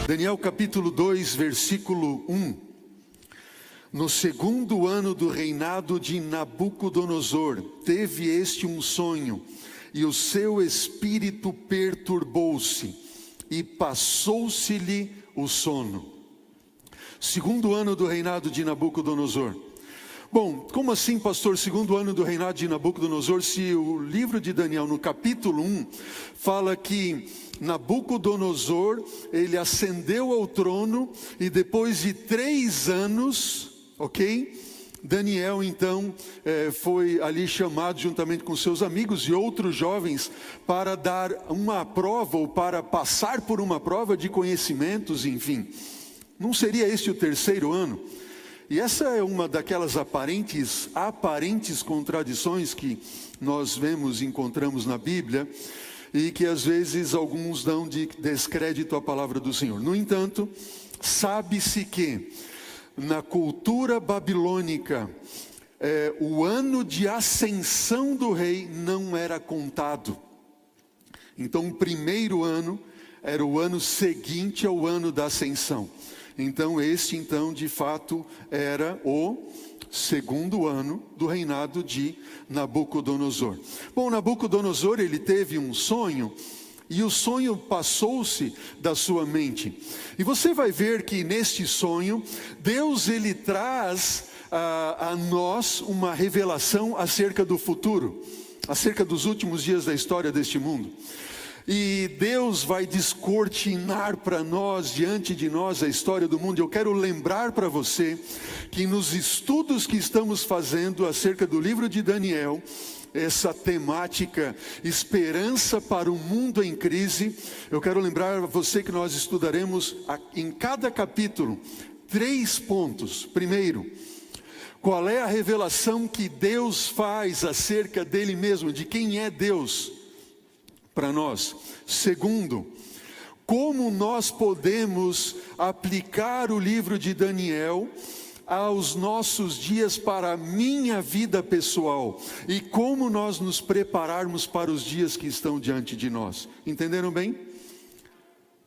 Daniel capítulo 2, versículo 1. No segundo ano do reinado de Nabucodonosor, teve este um sonho, e o seu espírito perturbou-se, e passou-se-lhe o sono. Segundo ano do reinado de Nabucodonosor. Bom, como assim, pastor, segundo ano do reinado de Nabucodonosor, se o livro de Daniel, no capítulo 1, fala que Nabucodonosor, ele ascendeu ao trono, e depois de 3 anos, Daniel então foi ali chamado juntamente com seus amigos e outros jovens para dar uma prova, ou para passar por uma prova de conhecimentos, enfim. Não seria este o 3º ano? E essa é uma daquelas aparentes contradições que nós encontramos na Bíblia, e que às vezes alguns dão de descrédito à palavra do Senhor. No entanto, sabe-se que na cultura babilônica, o ano de ascensão do rei não era contado. Então o primeiro ano era o ano seguinte ao ano da ascensão. Então de fato era o segundo ano do reinado de Nabucodonosor. Bom, Nabucodonosor, ele teve um sonho, e o sonho passou-se da sua mente. E você vai ver que neste sonho, Deus ele traz a nós uma revelação acerca do futuro, acerca dos últimos dias da história deste mundo. E Deus vai descortinar para nós, diante de nós, a história do mundo. Eu quero lembrar para você que nos estudos que estamos fazendo acerca do livro de Daniel, essa temática, esperança para um mundo em crise, eu quero lembrar a você que nós estudaremos em cada capítulo 3 pontos. Primeiro, qual é a revelação que Deus faz acerca dele mesmo, de quem é Deus para nós. Segundo, como nós podemos aplicar o livro de Daniel aos nossos dias, para a minha vida pessoal, e como nós nos prepararmos para os dias que estão diante de nós. Entenderam bem?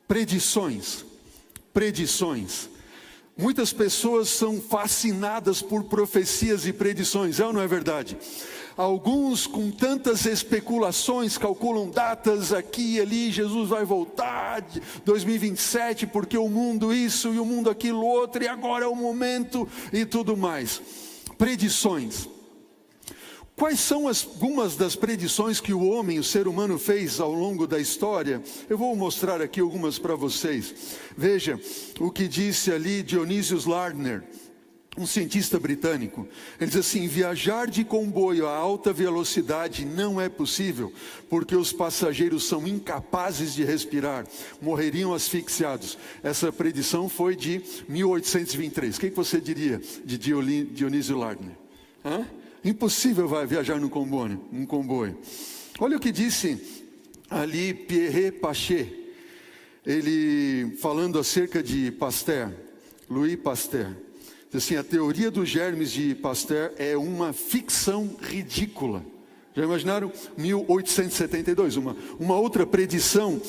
Predições. Muitas pessoas são fascinadas por profecias e predições, é ou não é verdade? Alguns, com tantas especulações, calculam datas aqui e ali. Jesus vai voltar de 2027, porque o mundo isso e o mundo aquilo outro, e agora é o momento e tudo mais. Predições. Quais são algumas das predições que o homem, o ser humano, fez ao longo da história? Eu vou mostrar aqui algumas para vocês. Veja o que disse ali Dionysius Lardner, um cientista britânico. Ele diz assim: viajar de comboio a alta velocidade não é possível, porque os passageiros são incapazes de respirar, morreriam asfixiados. Essa predição foi de 1823. O que você diria de Dionísio Lardner? Impossível vai viajar num comboio. Olha o que disse ali Pierre Paché, ele falando acerca de Pasteur, Louis Pasteur. Assim, a teoria dos germes de Pasteur é uma ficção ridícula. Já imaginaram? 1872, uma outra predição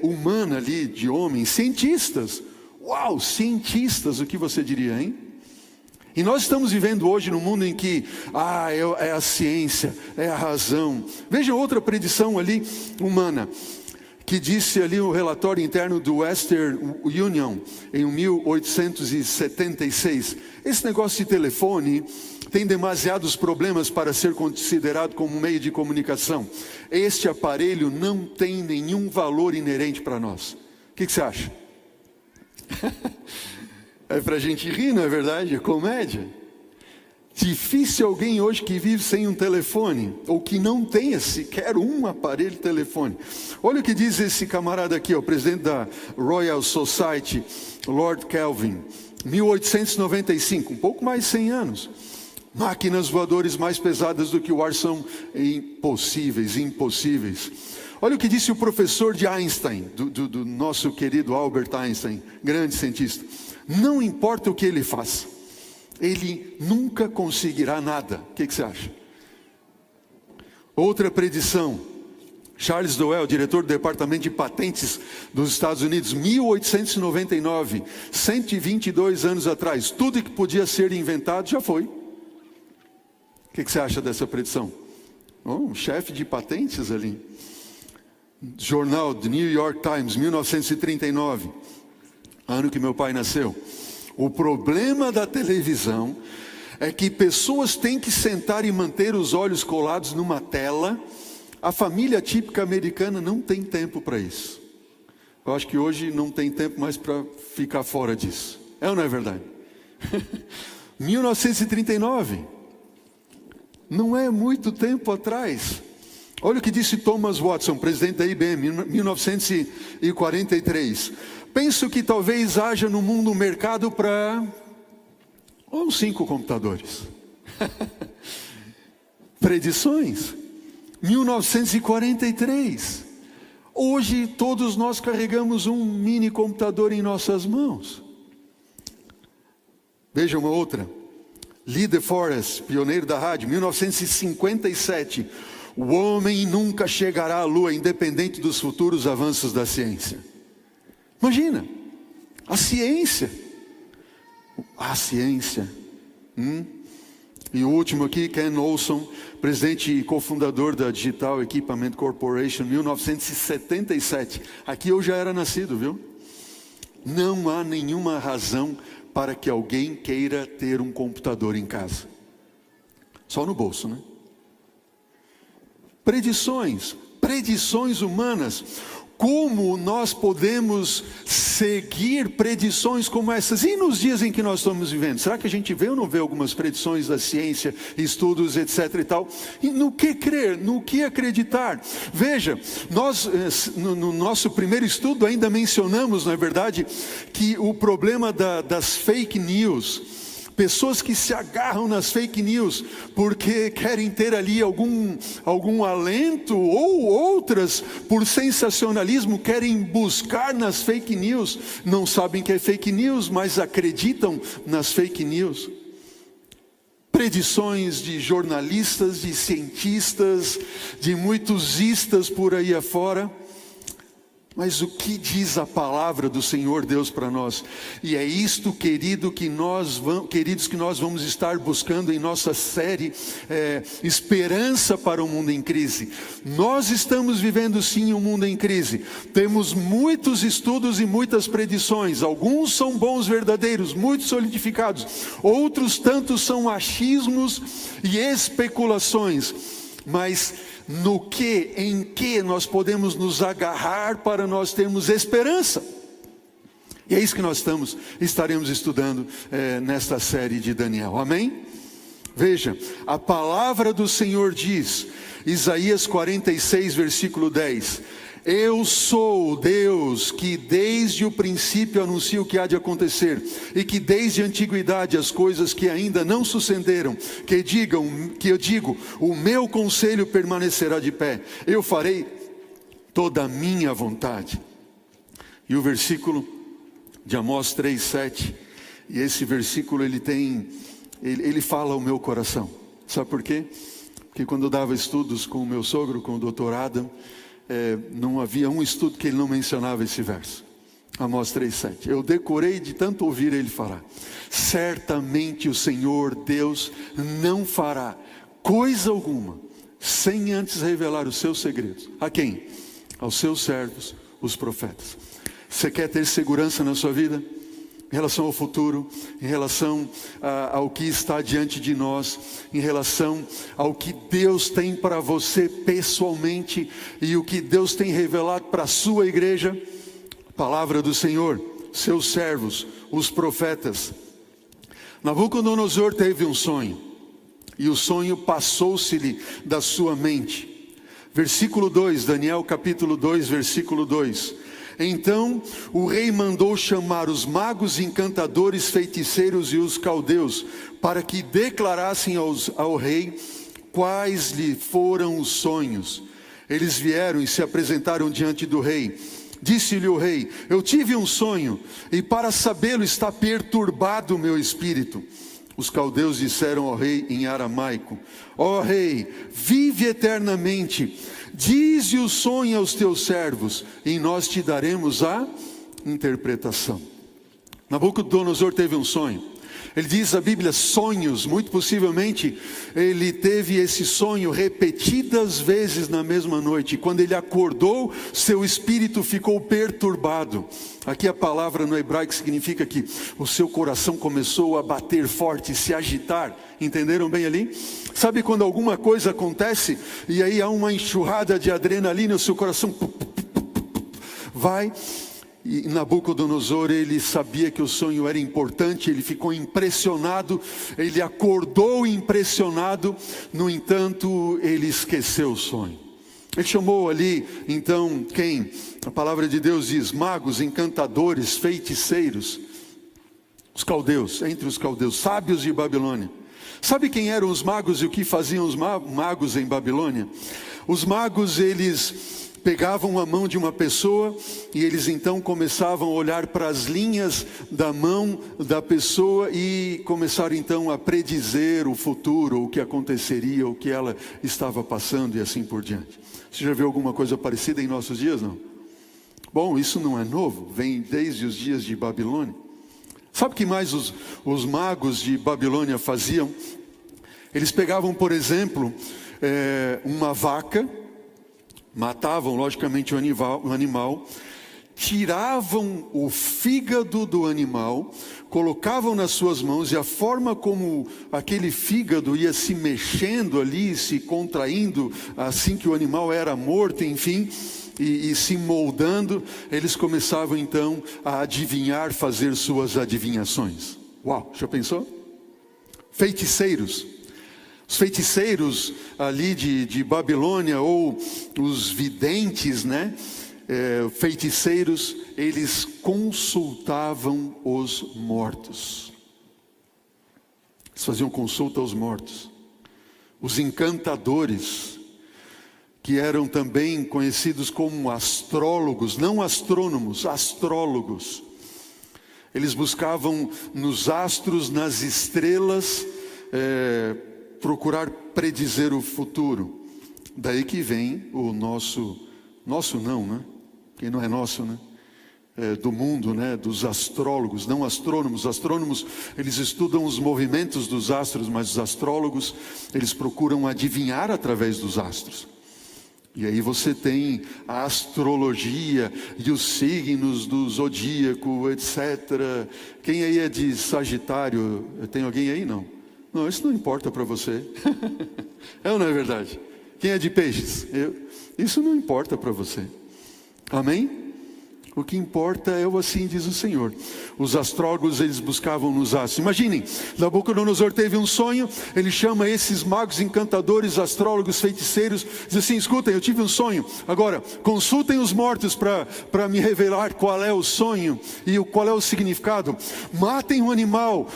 humana ali, de homens, cientistas. Uau, cientistas, o que você diria, hein? E nós estamos vivendo hoje num mundo em que, é a ciência, é a razão. Veja outra predição ali, humana, que disse ali o relatório interno do Western Union, em 1876. Esse negócio de telefone tem demasiados problemas para ser considerado como um meio de comunicação. Este aparelho não tem nenhum valor inerente para nós. O que você acha? É para a gente rir, não é verdade? É comédia. Difícil alguém hoje que vive sem um telefone, ou que não tenha sequer um aparelho de telefone. Olha o que diz esse camarada aqui, o presidente da Royal Society, Lord Kelvin, 1895, um pouco mais de 100 anos. Máquinas voadoras mais pesadas do que o ar são impossíveis. Olha o que disse o professor de Einstein, do nosso querido Albert Einstein, grande cientista. Não importa o que ele faça, ele nunca conseguirá nada. O que você acha? Outra predição, Charles Doyle, diretor do Departamento de Patentes dos Estados Unidos, 1899, 122 anos atrás, tudo que podia ser inventado já foi. O que você acha dessa predição? Um chefe de patentes ali. Jornal do New York Times, 1939, ano que meu pai nasceu. O problema da televisão é que pessoas têm que sentar e manter os olhos colados numa tela. A família típica americana não tem tempo para isso. Eu acho que hoje não tem tempo mais para ficar fora disso. É ou não é verdade? 1939. Não é muito tempo atrás. Olha o que disse Thomas Watson, presidente da IBM, em 1943. Penso que talvez haja no mundo um mercado para uns 5 computadores. Predições. 1943. Hoje todos nós carregamos um mini computador em nossas mãos. Veja uma outra. Lee DeForest, pioneiro da rádio, 1957. O homem nunca chegará à lua, independente dos futuros avanços da ciência. Imagina, a ciência. E o último aqui, Ken Olson, presidente e cofundador da Digital Equipment Corporation, 1977. Aqui eu já era nascido, viu? Não há nenhuma razão para que alguém queira ter um computador em casa. Só no bolso, né? Predições humanas. Como nós podemos seguir predições como essas? E nos dias em que nós estamos vivendo? Será que a gente vê ou não vê algumas predições da ciência, estudos, etc. e tal? E no que crer? No que acreditar? Veja, nós no nosso primeiro estudo ainda mencionamos, não é verdade, que o problema das fake news, pessoas que se agarram nas fake news porque querem ter ali algum alento, ou outras por sensacionalismo querem buscar nas fake news, não sabem que é fake news, mas acreditam nas fake news. Predições de jornalistas, de cientistas, de muitos istas por aí afora. Mas o que diz a palavra do Senhor Deus para nós? E é isto, queridos, que nós vamos estar buscando em nossa série Esperança para o Mundo em Crise. Nós estamos vivendo sim um mundo em crise. Temos muitos estudos e muitas predições. Alguns são bons, verdadeiros, muito solidificados. Outros tantos são achismos e especulações. Mas em que nós podemos nos agarrar para nós termos esperança? E é isso que nós estaremos estudando nesta série de Daniel, amém? Veja, a palavra do Senhor diz, Isaías 46, versículo 10: Eu sou o Deus que desde o princípio anuncio o que há de acontecer, e que desde a antiguidade as coisas que ainda não sucederam, que eu digo, o meu conselho permanecerá de pé, eu farei toda a minha vontade. E o versículo de Amós 3:7, e esse versículo ele fala ao meu coração. Sabe por quê? Porque quando eu dava estudos com o meu sogro, com o Dr. Adam, não havia um estudo que ele não mencionava esse verso. Amós 3:7. Eu decorei de tanto ouvir ele falar. Certamente o Senhor Deus não fará coisa alguma sem antes revelar os seus segredos. A quem? Aos seus servos, os profetas. Você quer ter segurança na sua vida? Em relação ao futuro, em relação ao que está diante de nós, em relação ao que Deus tem para você pessoalmente e o que Deus tem revelado para a sua igreja. A palavra do Senhor, seus servos, os profetas. Nabucodonosor teve um sonho, e o sonho passou-se-lhe da sua mente. Versículo 2, Daniel capítulo 2, versículo 2. Então o rei mandou chamar os magos, encantadores, feiticeiros e os caldeus, para que declarassem ao rei quais lhe foram os sonhos. Eles vieram e se apresentaram diante do rei. Disse-lhe o rei: eu tive um sonho, e para sabê-lo está perturbado o meu espírito. Os caldeus disseram ao rei em aramaico: ó rei, vive eternamente, dize o sonho aos teus servos, e nós te daremos a interpretação. Nabucodonosor teve um sonho. Ele diz a Bíblia sonhos, muito possivelmente ele teve esse sonho repetidas vezes na mesma noite. E quando ele acordou, seu espírito ficou perturbado. Aqui a palavra no hebraico significa que o seu coração começou a bater forte, se agitar. Entenderam bem ali? Sabe quando alguma coisa acontece e aí há uma enxurrada de adrenalina, o seu coração vai. E Nabucodonosor, ele sabia que o sonho era importante, ele ficou impressionado, ele acordou impressionado, no entanto, ele esqueceu o sonho. Ele chamou ali, então, quem? A palavra de Deus diz, magos, encantadores, feiticeiros, os caldeus, entre os caldeus, sábios de Babilônia. Sabe quem eram os magos e o que faziam os magos em Babilônia? Os magos, eles pegavam a mão de uma pessoa e eles então começavam a olhar para as linhas da mão da pessoa e começaram então a predizer o futuro, o que aconteceria, o que ela estava passando e assim por diante. Você já viu alguma coisa parecida em nossos dias, não? Bom, isso não é novo, vem desde os dias de Babilônia. Sabe o que mais os magos de Babilônia faziam? Eles pegavam, por exemplo, uma vaca, matavam logicamente o animal, tiravam o fígado do animal, colocavam nas suas mãos, e a forma como aquele fígado ia se mexendo ali, se contraindo, assim que o animal era morto, enfim, e se moldando, eles começavam então a adivinhar, fazer suas adivinhações. Uau, já pensou? Feiticeiros. Os feiticeiros ali de Babilônia, ou os videntes, né? Feiticeiros, eles consultavam os mortos. Eles faziam consulta aos mortos. Os encantadores, que eram também conhecidos como astrólogos, não astrônomos, astrólogos. Eles buscavam nos astros, nas estrelas, procurar predizer o futuro. Daí que vem o nosso não, né? Que não é nosso, né? Do mundo, né? Dos astrólogos, não astrônomos. Astrônomos, eles estudam os movimentos dos astros, mas os astrólogos, eles procuram adivinhar através dos astros. E aí você tem a astrologia e os signos do zodíaco, etc. Quem aí é de Sagitário? Tem alguém aí? Não. Não, isso não importa para você. É ou não é verdade? Quem é de Peixes? Isso não importa para você. Amém? O que importa é o assim diz o Senhor. Os astrólogos, eles buscavam nos astros. Imaginem, Nabucodonosor teve um sonho, ele chama esses magos, encantadores, astrólogos, feiticeiros, diz assim: escutem, eu tive um sonho, agora consultem os mortos para me revelar qual é o sonho e qual é o significado. Matem um animal,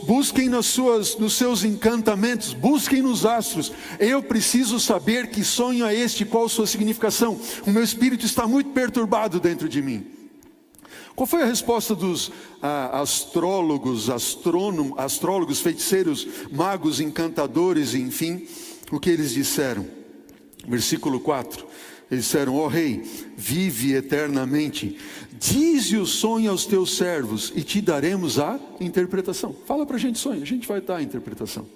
busquem nos seus encantamentos, busquem nos astros. Eu preciso saber que sonho é este, qual a sua significação. O meu espírito está muito perturbado dentro de mim. Qual foi a resposta dos astrólogos, feiticeiros, magos, encantadores, enfim? O que eles disseram? Versículo 4. Eles disseram: ó rei, vive eternamente, dize o sonho aos teus servos e te daremos a interpretação. Fala para a gente sonho, a gente vai dar a interpretação.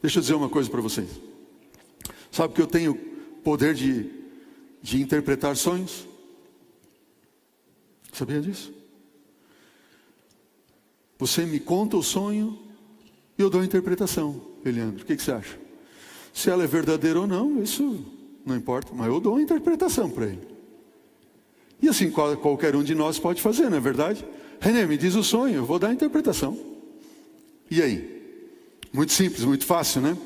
Deixa eu dizer uma coisa para vocês. Sabe que eu tenho poder de interpretar sonhos? Sabia disso? Você me conta o sonho e eu dou a interpretação. Eliandro, o que você acha? Se ela é verdadeira ou não, isso não importa, mas eu dou a interpretação para ele. E assim qualquer um de nós pode fazer, não é verdade? René, me diz o sonho, eu vou dar a interpretação. E aí? Muito simples, muito fácil, né?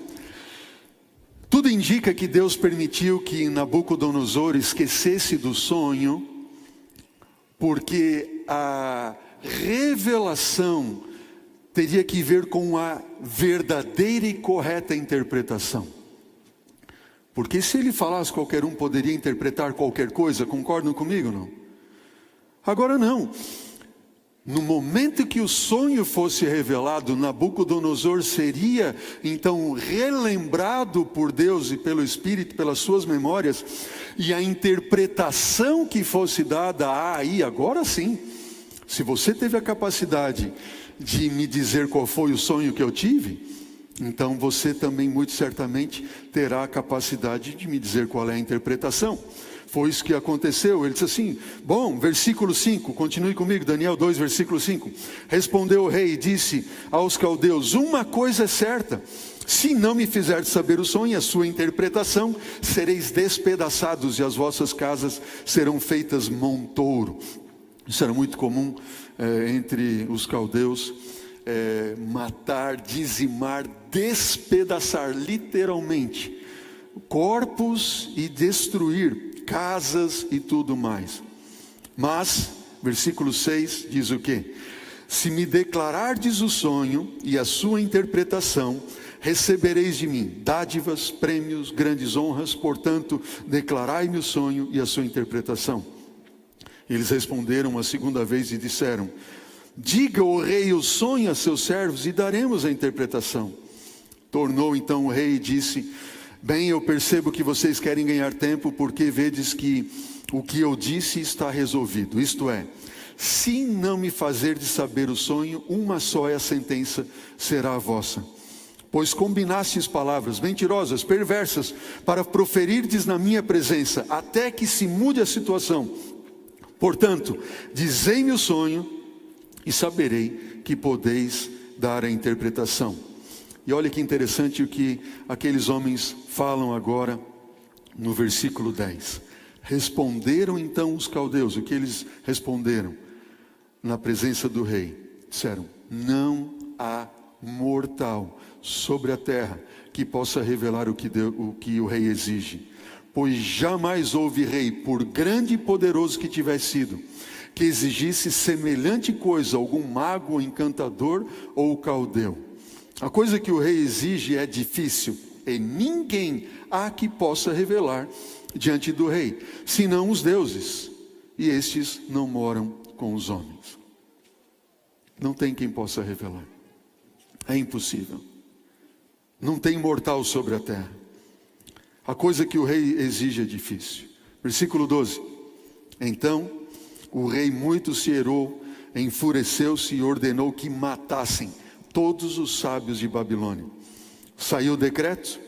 Tudo indica que Deus permitiu que Nabucodonosor esquecesse do sonho, porque a revelação teria que ver com a verdadeira e correta interpretação. Porque se ele falasse, qualquer um poderia interpretar qualquer coisa. Concordam comigo, não? Agora não. No momento que o sonho fosse revelado, Nabucodonosor seria então relembrado por Deus e pelo Espírito, pelas suas memórias, e a interpretação que fosse dada, aí agora sim, se você teve a capacidade de me dizer qual foi o sonho que eu tive, então você também muito certamente terá a capacidade de me dizer qual é a interpretação. Foi isso que aconteceu. Ele disse assim, bom, versículo 5, continue comigo, Daniel 2, versículo 5. Respondeu o rei e disse aos caldeus, uma coisa é certa, se não me fizerdes saber o sonho e a sua interpretação, sereis despedaçados e as vossas casas serão feitas montouro. Isso era muito comum entre os caldeus, matar, dizimar, despedaçar, literalmente, corpos e destruir casas e tudo mais. Mas, versículo 6 diz o quê? Se me declarardes o sonho e a sua interpretação, recebereis de mim dádivas, prêmios, grandes honras, portanto, declarai-me o sonho e a sua interpretação. Eles responderam a segunda vez e disseram, diga o rei o sonho a seus servos e daremos a interpretação. Tornou então o rei e disse, bem, eu percebo que vocês querem ganhar tempo, porque vedes que o que eu disse está resolvido. Isto é, se não me fazerdes saber o sonho, uma só é a sentença, será a vossa. Pois combinastes palavras mentirosas, perversas, para proferirdes na minha presença, até que se mude a situação. Portanto, dizei-me o sonho e saberei que podeis dar a interpretação. E olha que interessante o que aqueles homens falam agora no versículo 10. Responderam então os caldeus, o que eles responderam na presença do rei? Disseram, não há mortal sobre a terra que possa revelar o que o rei exige. Pois jamais houve rei, por grande e poderoso que tivesse sido, que exigisse semelhante coisa, algum mago, ou encantador ou caldeu. A coisa que o rei exige é difícil, e ninguém há que possa revelar diante do rei, senão os deuses, e estes não moram com os homens. Não tem quem possa revelar, é impossível, não tem mortal sobre a terra. A coisa que o rei exige é difícil. Versículo 12. Então o rei muito se irou, enfureceu-se e ordenou que matassem todos os sábios de Babilônia. Saiu o decreto,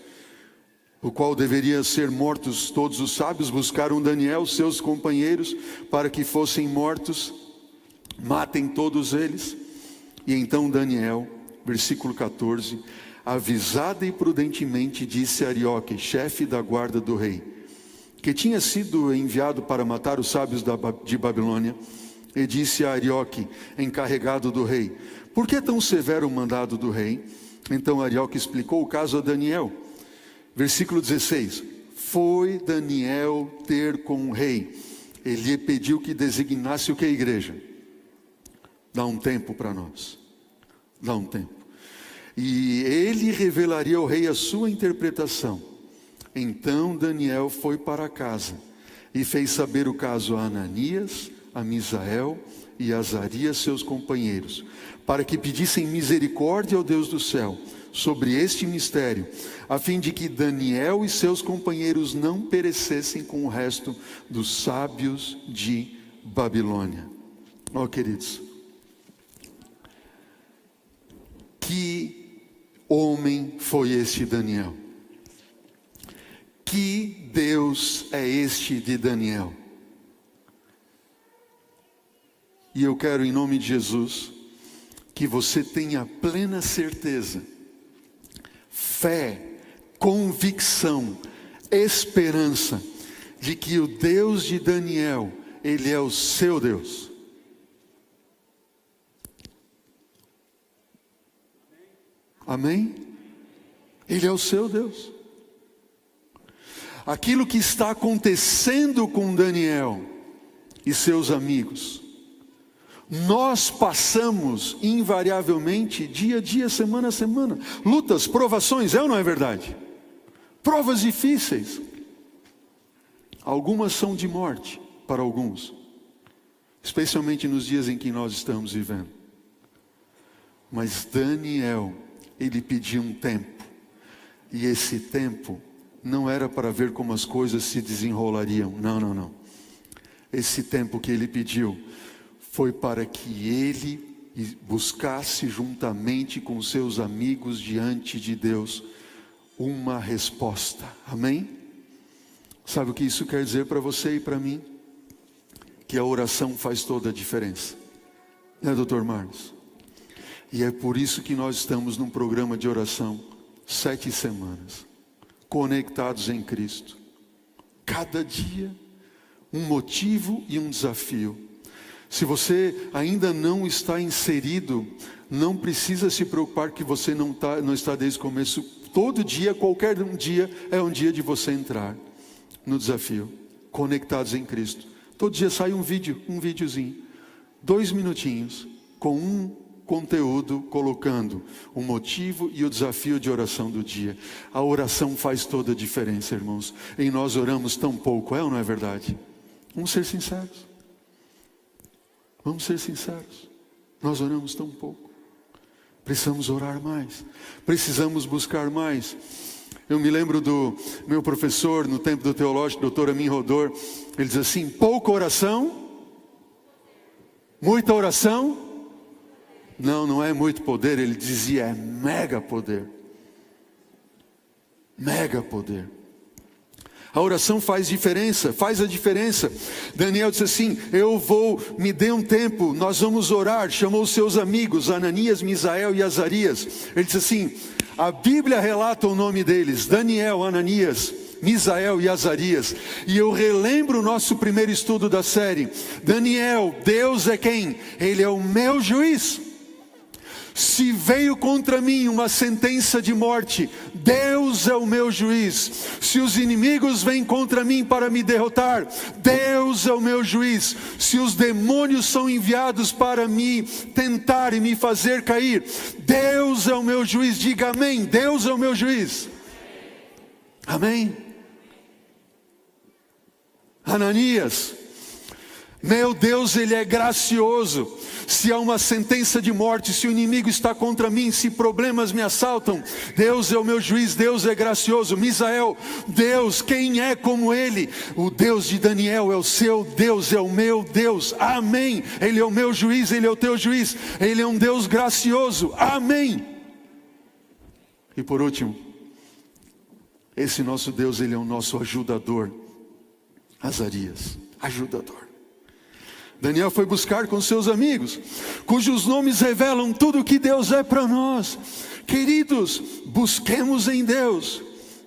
o qual deveria ser mortos todos os sábios. Buscaram Daniel, seus companheiros, para que fossem mortos. Matem todos eles. E então Daniel, versículo 14, avisada e prudentemente disse a Arioque, chefe da guarda do rei, que tinha sido enviado para matar os sábios de Babilônia, e disse a Arioque, encarregado do rei, por que tão severo o mandado do rei? Então Arioque explicou o caso a Daniel. Versículo 16, foi Daniel ter com o rei, ele lhe pediu que designasse o que a igreja? Dá um tempo para nós, dá um tempo. E ele revelaria ao rei a sua interpretação. Então Daniel foi para casa e fez saber o caso a Ananias, a Misael e a Azarias, seus companheiros, para que pedissem misericórdia ao Deus do céu sobre este mistério, a fim de que Daniel e seus companheiros não perecessem com o resto dos sábios de Babilônia. Ó, queridos, que homem foi este Daniel? Que Deus é este de Daniel? E eu quero, em nome de Jesus, que você tenha plena certeza, fé, convicção, esperança, de que o Deus de Daniel, Ele é o seu Deus. Amém? Ele é o seu Deus. Aquilo que está acontecendo com Daniel e seus amigos, nós passamos invariavelmente, dia a dia, semana a semana, lutas, provações, é ou não é verdade? Provas difíceis. Algumas são de morte para alguns. especialmente nos dias em que nós estamos vivendo. Mas Daniel, ele pediu um tempo, e esse tempo não era para ver como as coisas se desenrolariam, não. Esse tempo que ele pediu foi para que ele buscasse juntamente com seus amigos diante de Deus uma resposta, amém? Sabe o que isso quer dizer para você e para mim? Que a oração faz toda a diferença, né, Dr. Marcos? E é por isso que nós estamos num programa de oração 7 semanas, conectados em Cristo. Cada dia um motivo e um desafio. Se você ainda não está inserido, não precisa se preocupar que você não está desde o começo. Todo dia, qualquer um dia, é um dia de você entrar no desafio, conectados em Cristo. Todo dia sai um videozinho, 2 minutinhos, com um conteúdo, colocando o motivo e o desafio de oração do dia. A oração faz toda a diferença, irmãos. E nós oramos tão pouco, é ou não é verdade? Vamos ser sinceros. Vamos ser sinceros. Nós oramos tão pouco. Precisamos orar mais. Precisamos buscar mais. Eu me lembro do meu professor no tempo do teológico, Dr. Amin Rodor. Ele diz assim: pouca oração, muita oração. Não é muito poder. Ele dizia, é mega poder. Mega poder. A oração faz a diferença. Daniel disse assim: me dê um tempo, nós vamos orar. Chamou os seus amigos, Ananias, Misael e Azarias. Ele disse assim, a Bíblia relata o nome deles, Daniel, Ananias, Misael e Azarias. E eu relembro o nosso primeiro estudo da série. Daniel, Deus é quem? Ele é o meu juiz. Se veio contra mim uma sentença de morte, Deus é o meu juiz. Se os inimigos vêm contra mim para me derrotar, Deus é o meu juiz. Se os demônios são enviados para me tentar e me fazer cair, Deus é o meu juiz. Diga amém. Deus é o meu juiz. Amém. Ananias, meu Deus, Ele é gracioso. Se há uma sentença de morte, se o inimigo está contra mim, se problemas me assaltam, Deus é o meu juiz, Deus é gracioso. Misael, Deus, quem é como Ele? O Deus de Daniel é o seu Deus, é o meu Deus, amém. Ele é o meu juiz, Ele é o teu juiz, Ele é um Deus gracioso, amém. E por último, esse nosso Deus, Ele é o nosso ajudador. Azarias, ajudador. Daniel foi buscar com seus amigos, cujos nomes revelam tudo o que Deus é para nós. Queridos, busquemos em Deus.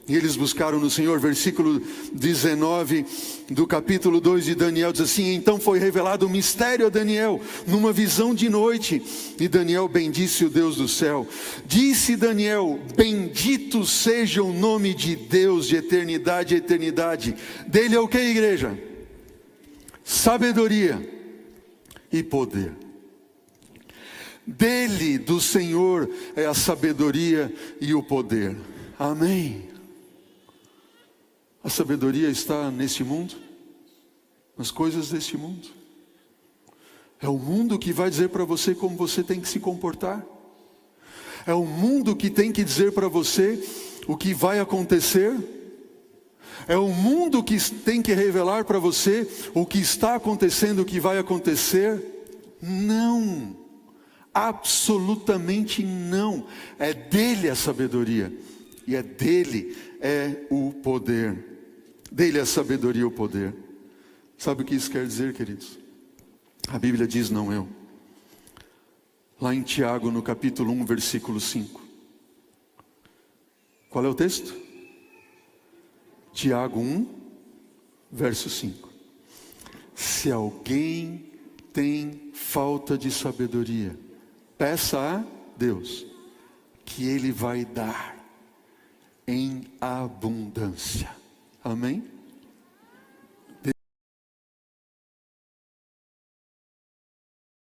E eles buscaram no Senhor. Versículo 19 do capítulo 2 de Daniel diz assim: então foi revelado um mistério a Daniel numa visão de noite, e Daniel bendisse o Deus do céu. Disse Daniel: bendito seja o nome de Deus de eternidade a eternidade. Dele é o que, igreja? Sabedoria e poder. Dele, do Senhor, é a sabedoria e o poder. Amém. A sabedoria está nesse mundo, nas coisas deste mundo. É o mundo que vai dizer para você como você tem que se comportar. É o mundo que tem que dizer para você o que vai acontecer. É o mundo que tem que revelar para você o que está acontecendo, o que vai acontecer. Não, absolutamente não. É dele a sabedoria, e é dele é o poder. Dele é a sabedoria e o poder. Sabe o que isso quer dizer, queridos? A Bíblia diz, não eu. Lá em Tiago, no capítulo 1, versículo 5. Qual é o texto? Tiago 1, verso 5. Se alguém tem falta de sabedoria, peça a Deus, que Ele vai dar em abundância. Amém?